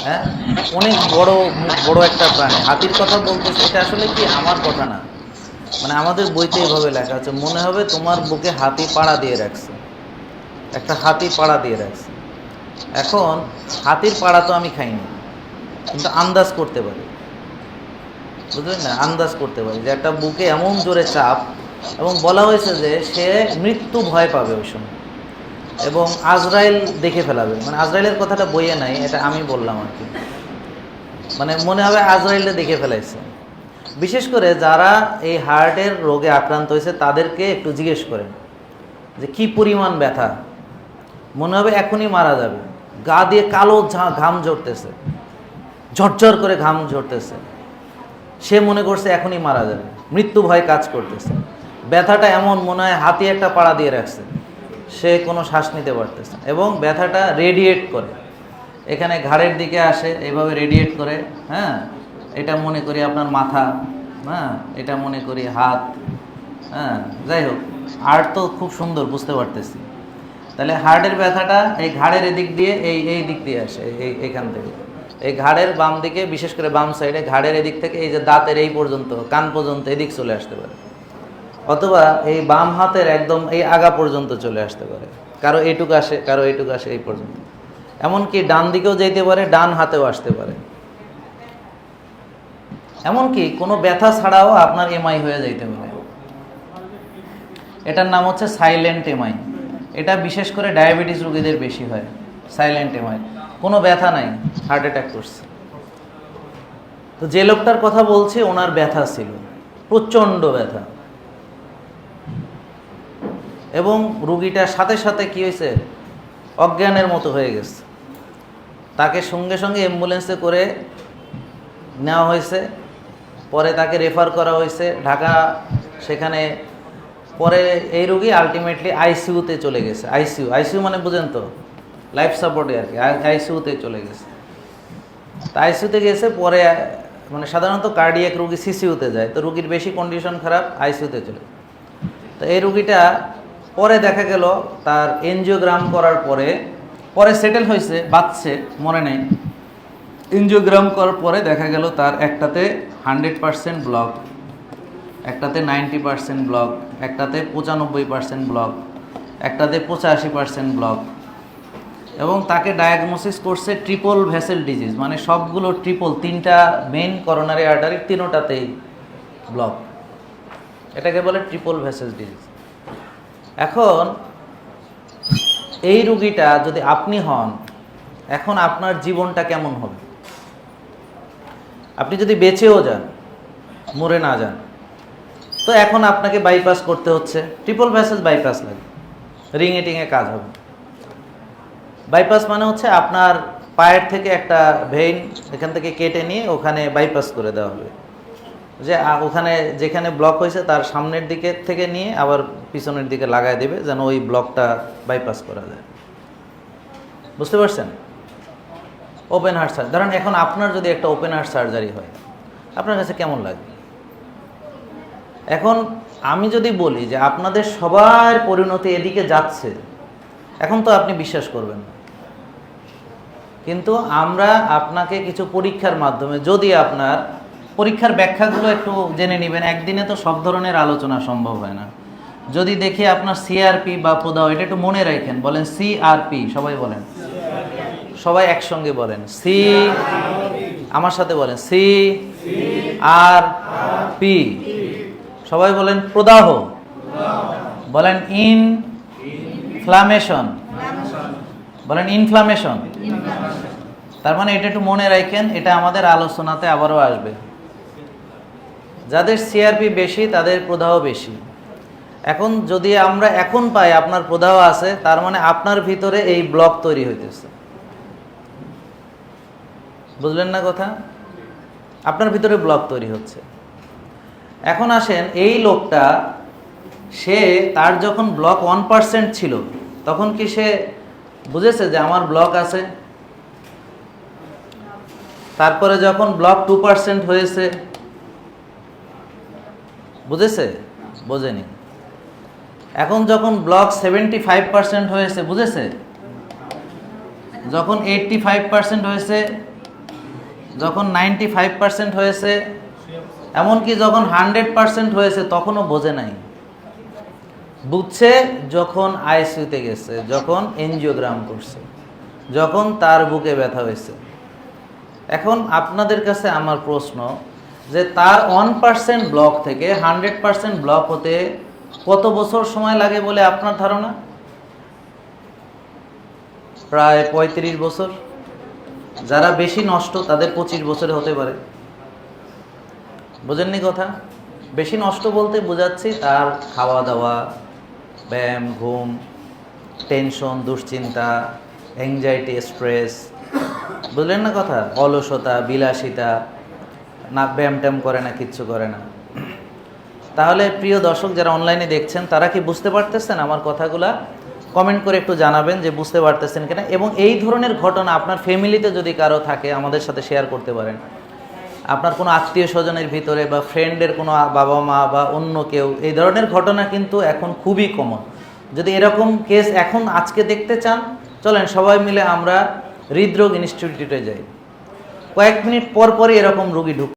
হ্যাঁ, অনেক বড় বড় একটা প্রাণী। হাতির কথা বলতেছে, এটা আসলে কি আমার কথা না, মানে আমাদের বইতে এভাবে লেখা আছে, মনে হবে তোমার বুকে হাতি পাড়া দিয়ে রাখছে, একটা হাতি পাড়া দিয়ে রাখছে। এখন হাতির পাড়া তো আমি খাইনি, কিন্তু আন্দাজ করতে পারি, বুঝলেন না, আন্দাজ করতে পারি যে একটা বুকে এমন জোরে চাপ, এবং বলা হয়েছে যে সে মৃত্যু ভয় পাবে ওই সময়, এবং আজরাইল দেখে ফেলাবে। মানে আজরাইলের কথাটা বইয়ে নাই, এটা আমি বললাম আর কি। মানে মনে হবে আজরাইলটা দেখে ফেলাইছে। বিশেষ করে যারা এই হার্টের রোগে আক্রান্ত হয়েছে তাদেরকে একটু জিজ্ঞেস করেন যে কি পরিমাণ ব্যথা, মনে হবে এখনই মারা যাবে। গা দিয়ে কালো ঘাম ঝরতেছে, ঝরঝর করে ঘাম ঝরতেছে, সে মনে করছে এখনই মারা যাবে, মৃত্যু ভয় কাজ করতেছে। ব্যথাটা এমন মনে হয় হাতি একটা পাড়া দিয়ে রাখছে, সে কোনো শ্বাস নিতে পারতেছে, এবং ব্যথাটা রেডিয়েট করে, এখানে ঘাড়ের দিকে আসে, এভাবে রেডিয়েট করে। হ্যাঁ, এটা মনে করি আপনার মাথা, হ্যাঁ, এটা মনে করি হাত। হ্যাঁ, যাই হোক, হার্ট তো খুব সুন্দর বুঝতে পারতেছি। তাহলে হার্টের ব্যথাটা এই ঘাড়ের এদিক দিয়ে এই দিক দিয়ে আসে, এইখান থেকে, এই ঘাড়ের বাম দিকে, বিশেষ করে বাম সাইডে ঘাড়ের এদিক থেকে এই যে দাঁতের এই পর্যন্ত, কান পর্যন্ত এদিক চলে আসতে পারে, অথবা এই বাম হাতের একদম এই আগা পর্যন্ত চলে আসতে পারে, কারো এইটুকু আসে, কারো এইটুকু আসে এই পর্যন্ত, এমনকি ডান দিকেও যেতে পারে, ডান হাতেও আসতে পারে। এমনকি কোনো ব্যথা ছাড়াও আপনার এমআই হয়ে যাইতে পারে। এটার নাম হচ্ছে সাইলেন্ট এমআই। এটা বিশেষ করে ডায়াবেটিস রোগীদের বেশি হয়, সাইলেন্ট এমআই। কোনো ব্যথা নাই, হার্ট অ্যাটাক করছে। তো যে লোকটার কথা বলছি ওনার ব্যথা ছিল, প্রচণ্ড ব্যথা, এবং রুগীটার সাথে সাথে কি হয়েছে, অজ্ঞানের মতো হয়ে গেছে। তাকে সঙ্গে সঙ্গে অ্যাম্বুলেন্সে করে নেওয়া হয়েছে, পরে তাকে রেফার করা হয়েছে ঢাকা। সেখানে পরে এই রুগী আলটিমেটলি আইসিইউতে চলে গেছে। আইসিইউ মানে বুঝেন তো, লাইফ সাপোর্টে আর কি, আইসিইউতে চলে গেছে। তা আইসিইউতে গেছে, পরে মানে সাধারণত কার্ডিয়াক রুগী সিসিইউতে যায়, তো রুগীর বেশি কন্ডিশন খারাপ, আইসিইউতে চলে। তো এই রুগীটা পরে দেখা গেল তার এনজিওগ্রাম করার পরে, পরে সেটেল হয়েছে, বাঁচছে, মনে নেই। এনজিওগ্রাম করার পরে দেখা গেল তার একটাতে 100% ব্লক, একটাতে 90% ব্লক, একটাতে 95% ব্লক, একটাতে 85% ব্লক, এবং তাকে ডায়াগনোসিস করছে ট্রিপল ভেসেল ডিজিজ, মানে সবগুলো ট্রিপল, তিনটা মেইন করোনারি আর্টারি তিনোটাতেই ব্লক, এটাকে বলে ট্রিপল ভেসেল ডিজিজ। এখন এই রুগীটা যদি আপনি হন, এখন আপনার জীবনটা কেমন হবে? আপনি যদি বেঁচেও যান, মরে না যান, তো এখন আপনাকে বাইপাস করতে হচ্ছে, ট্রিপল ভেসেল বাইপাস লাগে, রিংয়ে টিংয়ে কাজ হবে। বাইপাস মানে হচ্ছে আপনার পায়ের থেকে একটা ভেইন এখান থেকে কেটে নিয়ে ওখানে বাইপাস করে দেওয়া হবে, যে ওখানে যেখানে ব্লক হয়েছে তার সামনের দিকে থেকে নিয়ে আবার পিছনের দিকে লাগায় দেবে, যেন ওই ব্লকটা বাইপাস করা যায়। বুঝতে পারছেন? ওপেন হার্ট সার্জারি, ধরেন এখন আপনার যদি একটা ওপেন হার্ট সার্জারি হয়, আপনার কাছে কেমন লাগে? এখন আমি যদি বলি যে আপনাদের সবার পরিণতি এদিকে যাচ্ছে, এখন তো আপনি বিশ্বাস করবেন না, কিন্তু আমরা আপনাকে কিছু পরীক্ষার মাধ্যমে, যদি আপনার পরীক্ষার ব্যাখ্যাগুলো একটু জেনে নেবেন, একদিনে তো সব ধরনের আলোচনা সম্ভব হয় না। যদি দেখি আপনার সিআরপি বা প্রদাহ, এটা একটু মনে রাখেন, বলেন সিআরপি, সবাই বলেন, সবাই একসঙ্গে বলেন সি, আমার সাথে বলেন সি আর পি, সবাই বলেন প্রদাহ, বলেন ইনফ্লামেশন, বলেন ইনফ্লামেশন। তার মানে এটা একটু মনে রাখেন, এটা আমাদের আলোচনাতে আবারও আসবে। যাদের সিআরপি বেশি তাদের প্রদাহ বেশি। এখন যদি আমরা এখন পাই আপনার প্রদাহ আছে, তার মানে আপনার ভিতরে এই ব্লক তৈরি হইতেছে। বুঝলেন না কথা? আপনার ভিতরে ব্লক তৈরি হচ্ছে। এখন আসেন, এই লোকটা, সে তার যখন ব্লক 1% ছিল তখন কি সে বুঝেছে যে আমার ব্লক আছে? তারপরে যখন ব্লক 2% হয়েছে, বুঝেছে? বোঝেনি। এখন যখন ব্লক 75% হয়েছে, বুঝেছে? যখন 85% হয়েছে, যখন 95% হয়েছে, এমনকি যখন 100% হয়েছে তখনও বোঝে নাই। বুঝছে যখন আইসিইউতে গেছে, যখন এনজিওগ্রাম করছে, যখন তার বুকে ব্যথা হয়েছে। এখন আপনাদের কাছে আমার প্রশ্ন যে তার 1% ব্লক থেকে 100% ব্লক হতে কত বছর সময় লাগে বলে আপনার ধারণা? প্রায় 35 বছর। যারা বেশি নষ্ট তাদের 25 বছরে হতে পারে। বোঝেননি কথা? বেশি নষ্ট বলতে বোঝাচ্ছি তার খাওয়া দাওয়া, ব্যায়াম, ঘুম, টেনশন, দুশ্চিন্তা, অ্যাংজাইটি, স্ট্রেস, বুঝলেন না কথা? অলসতা, বিলাসিতা, না ব্যায়াম ট্যাম করে না, কিচ্ছু করে না। তাহলে প্রিয় দর্শক যারা অনলাইনে দেখছেন তারা কি বুঝতে পারতেছেন আমার কথাগুলা? কমেন্ট করে একটু জানাবেন যে বুঝতে পারতেছেন কিনা, এবং এই ধরনের ঘটনা আপনার ফ্যামিলিতে যদি কারো থাকে আমাদের সাথে শেয়ার করতে পারেন। আপনার কোনো আত্মীয় স্বজনের ভিতরে বা ফ্রেন্ডের কোনো বাবা মা বা অন্য কেউ, এই ধরনের ঘটনা কিন্তু এখন খুবই কমন। যদি এরকম কেস এখন আজকে দেখতে চান, চলেন সবাই মিলে আমরা হৃদরোগ ইনস্টিটিউটে যাই। কয়েক মিনিট পর পরই এরকম রোগী ঢুক